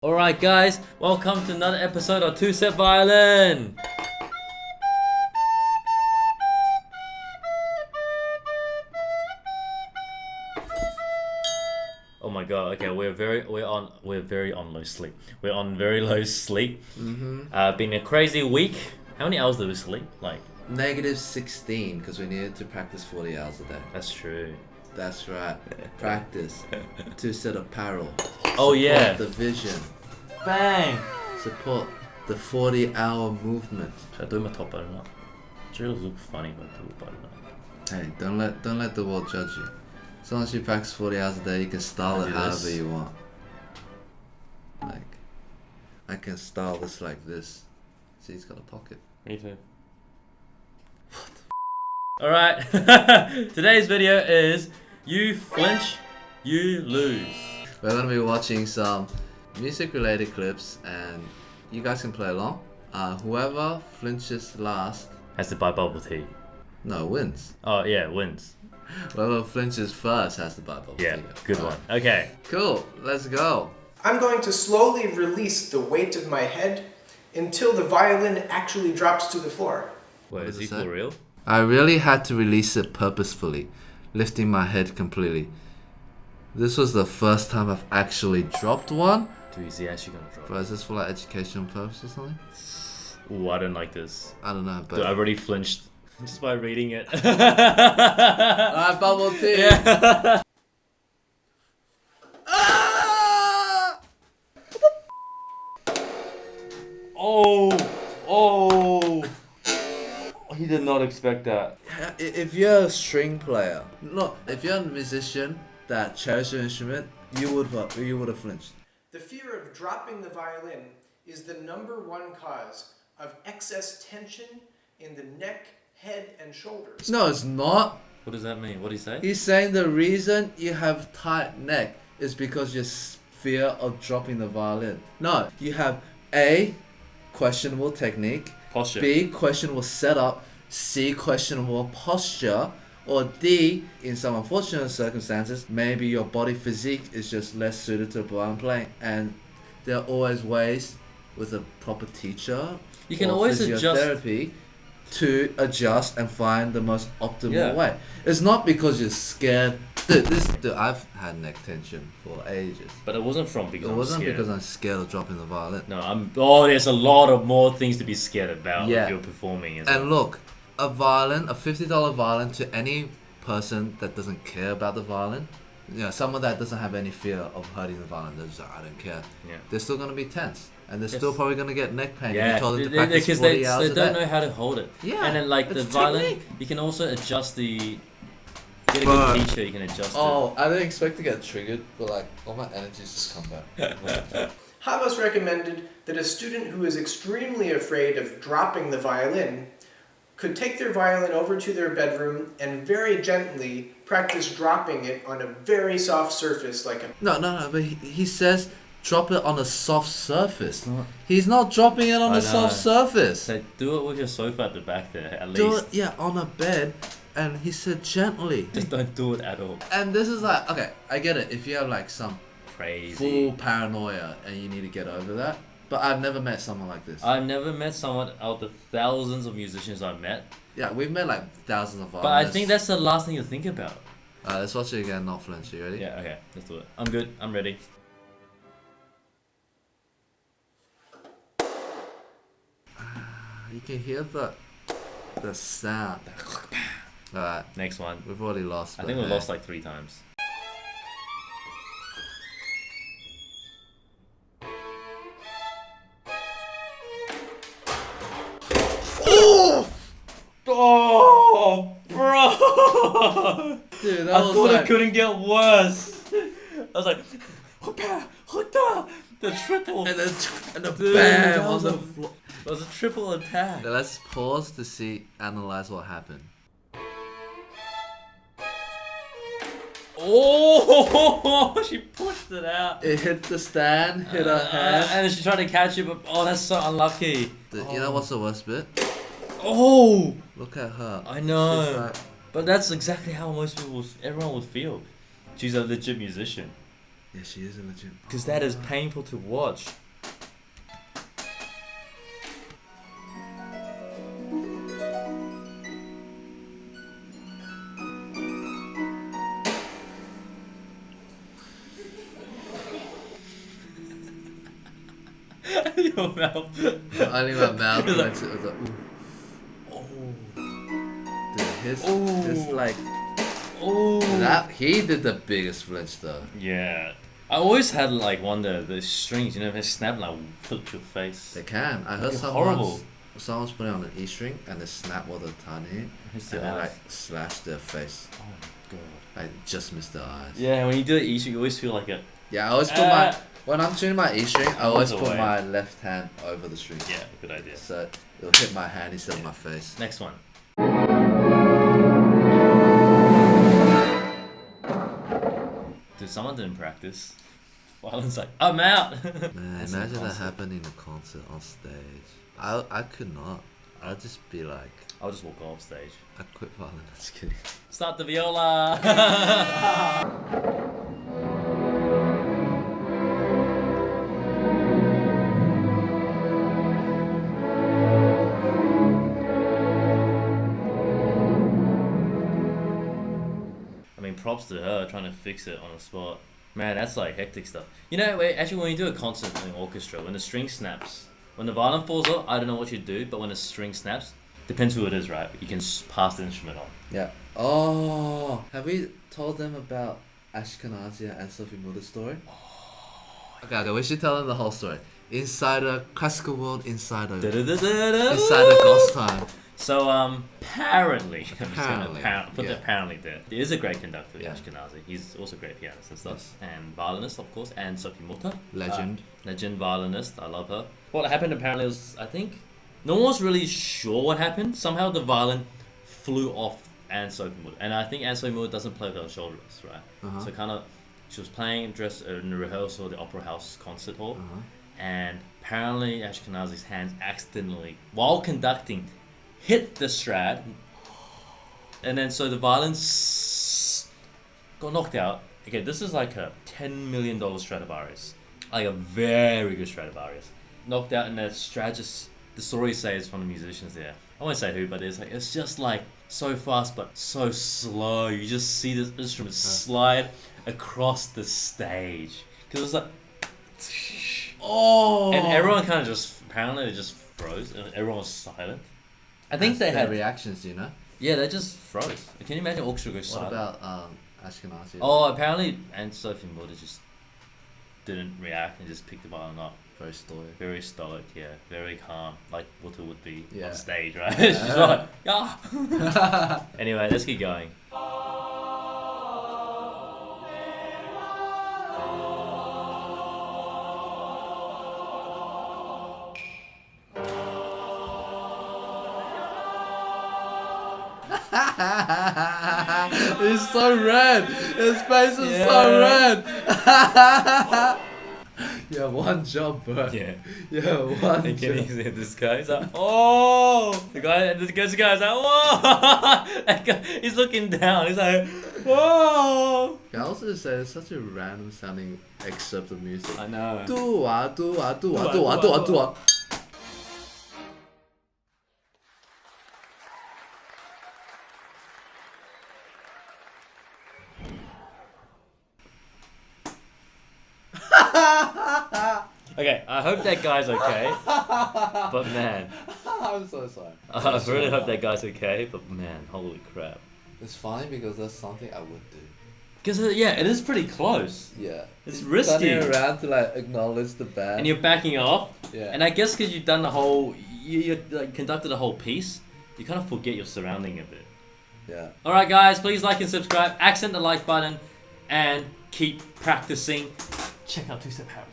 Alright guys, welcome to another episode of Two Set Violin! Oh my god, okay, we're very on low sleep. We're on very low sleep. Been a crazy week. How many hours did we sleep? Like Negative 16 because we needed to practice 40 hours a day. that's true. That's right. Practice. Two set apparel. Oh yeah. The vision. Bang! Support the 40-hour movement. Should I do my top button up? It really look funny when I do a button up. Hey, don't let the world judge you. As long as you practice 40 hours a day, you can style it however you want. Like, I can style this like this. See, it's got a pocket. Me too. Alright, today's video is You Flinch, You Lose. We're going to be watching some music-related clips and you guys can play along. Whoever flinches last... Has to buy bubble tea. No, wins. Oh yeah, wins. Whoever flinches first has to buy bubble tea. Yeah, good one. Okay. Cool, let's go. I'm going to slowly release the weight of my head until the violin actually drops to the floor. Wait, is does he it say? for real? I really had to release it purposefully, lifting my head completely. This was the first time I've actually dropped one. Dude, is he actually gonna drop? But is this for like educational purpose or something? Ooh, I don't like this. I don't know, but... Dude, I've already flinched just by reading it. Alright, bubble tea! Yeah. Ah! Oh! He did not expect that. If you're a string player, no, if you're a musician that cherishes your instrument, you would have flinched. The fear of dropping the violin is the #1 cause of excess tension in the neck, head, and shoulders. No, it's not. What does that mean? What did he say? He's saying the reason you have tight neck is because your fear of dropping the violin. No, you have A, questionable technique, Posture. B, questionable setup, C, questionable posture, or D, in some unfortunate circumstances, maybe your body physique is just less suited to violin playing, and there are always ways with a proper teacher You can or always adjust. physiotherapy to adjust and find the most optimal Yeah. way. It's not because you're scared. Dude, I've had neck tension for ages. But it wasn't from because It I'm wasn't scared. because I'm scared of dropping the violin. No, there's a lot of more things to be scared about Yeah. if you're performing. And look, a violin, a $50 violin to any person that doesn't care about the violin, someone that doesn't have any fear of hurting the violin, they're just like, I don't care. Yeah. They're still going to be tense. And they're Yes. still probably going to get neck pain. Yeah, You told them to practice because 40 they hours a don't day. know how to hold it. Yeah, And then like the it's violin, technique. you can also adjust the. Get a But- good teacher, you can adjust Oh, I didn't expect to get triggered, but like all my energies just come back. Hamas recommended that a student who is extremely afraid of dropping the violin could take their violin over to their bedroom and very gently practice dropping it on a very soft surface like a... No, but he says drop it on a soft surface. not. He's not dropping it on I a soft know. surface. So do it with your sofa at the back there, at Do least. it, yeah, on a bed, and he said gently. Just don't do it at all. And this is like, okay, I get it. If you have like some Crazy. full paranoia and you need to get over that, but I've never met someone like this. I've never met someone out of the thousands of musicians I've met, Yeah, we've met like thousands of but I violinists. think that's the last thing you think about. Let's watch it again. Not flinch. You ready? Yeah, okay, let's do it. I'm good. I'm ready. You can hear the sound. Alright, Next one. we've already lost. I but think we hey. lost like 3 times. Oh, bro! Dude, that I was thought like, it couldn't get worse. I was like, the triple. and the Dude, bam that on was the a- floor. It was a triple attack. Now let's pause to analyze what happened. Oh, she pushed it out. It hit the stand, hit her hand. And then she tried to catch it, but oh, that's so unlucky. You know what's the worst bit? Oh, Look at her. I know. She's like, But that's exactly how everyone would feel. She's a legit musician. Yeah, she is a legend. Because that is painful to watch. Your mouth. Only my mouth went to. I was like, ooh. Oh. Dude, his like. Oh. That he did the biggest flinch though. Yeah. I always had like wonder the strings, you know, if they snap like flip your face. They can. I heard It's someone's horrible. putting on an E string and they snap while they're tiny Hits and their they eyes. like slash their face. Oh my god. Like just miss their eyes. Yeah, when you do it easy, you always feel like a. Yeah, I always put when I'm tuning my E string, I always put my left hand over the string. Yeah, good idea. So it'll hit my hand instead of my face. Next one. Dude, someone didn't practice. Violin's like, I'm out. Man, That's imagine a that concert. happened in a concert on stage. I could not. I'd just be like, I'll just walk off stage. I'd quit violin. I'm just kidding. Start the viola. I mean, props to her trying to fix it on the spot. Man, that's like hectic stuff. You know, actually, when you do a concert in an orchestra, when the string snaps, when the violin falls off, I don't know what you do, but when the string snaps, depends who it is, right? You can pass the instrument on. Yeah. Oh, have we told them about Ashkenazy and Sophie Mulder's story? Okay, we should tell them the whole story. Insider, classical world insider. Da-da-da-da-da. Insider ghost time. So, apparently, I'm just gonna Apparently, put the yeah. apparently there. He is a great conductor, Yeah. Ashkenazy. He's also a great pianist and stuff. Yes. And violinist, of course, and Sophie Mutter. Legend. Legend violinist, I love her. What happened apparently was, I think, no one was really sure what happened. Somehow the violin flew off Anne Sophie Mutter. And I think Anne Sophie Mutter doesn't play with her shoulders, right? Uh-huh. So kind of, she was playing dressed in the rehearsal at the Opera House concert hall. Uh-huh. And apparently Ashkenazy's hands accidentally, while conducting, hit the Strad, and then so the violin got knocked out. Okay, this is like a $10 million Stradivarius, like a very good Stradivarius, knocked out, and the Strad just, the story says from the musicians there, I won't say who, but it's just like so fast but so slow. You just see this instrument slide across the stage because it's like, Oh! and everyone kind of just apparently they just froze and everyone was silent. I think they their had reactions, you know? Yeah, they just froze. Can you imagine orchestra goes What silent? about Ashkenazy? Oh, apparently Anne Sophie Mutter just didn't react and just picked the violin up. Very stoic. Very stoic, yeah, very calm, like Mutter would be Yeah. on stage, right? She's like, yeah. Anyway, let's keep going. He's so red. His face is so red. Yeah, one job, bro. Yeah. Yeah, one And can you job. see this guy? He's like, oh! The guy's like, whoa! That guy, he's looking down. He's like, whoa! Can I also just say it's such a random sounding excerpt of music. I know. Do-ah, do-ah, do-ah, Do-ah, do-ah, do-ah, do-ah, do-ah. do-ah. Okay, I hope that guy's okay. But man, I'm so sorry. I really hope that guy's okay. But man, holy crap. It's funny because that's something I would do. Because yeah, it is pretty close. Yeah. It's You're risky. turning around to like acknowledge the band. And you're backing off. Yeah. And I guess because you've done the whole, you like conducted the whole piece, you kind of forget your surrounding a bit. Yeah. Alright guys, please like and subscribe, accent the like button, and keep practicing. Check out Two Step Parallel.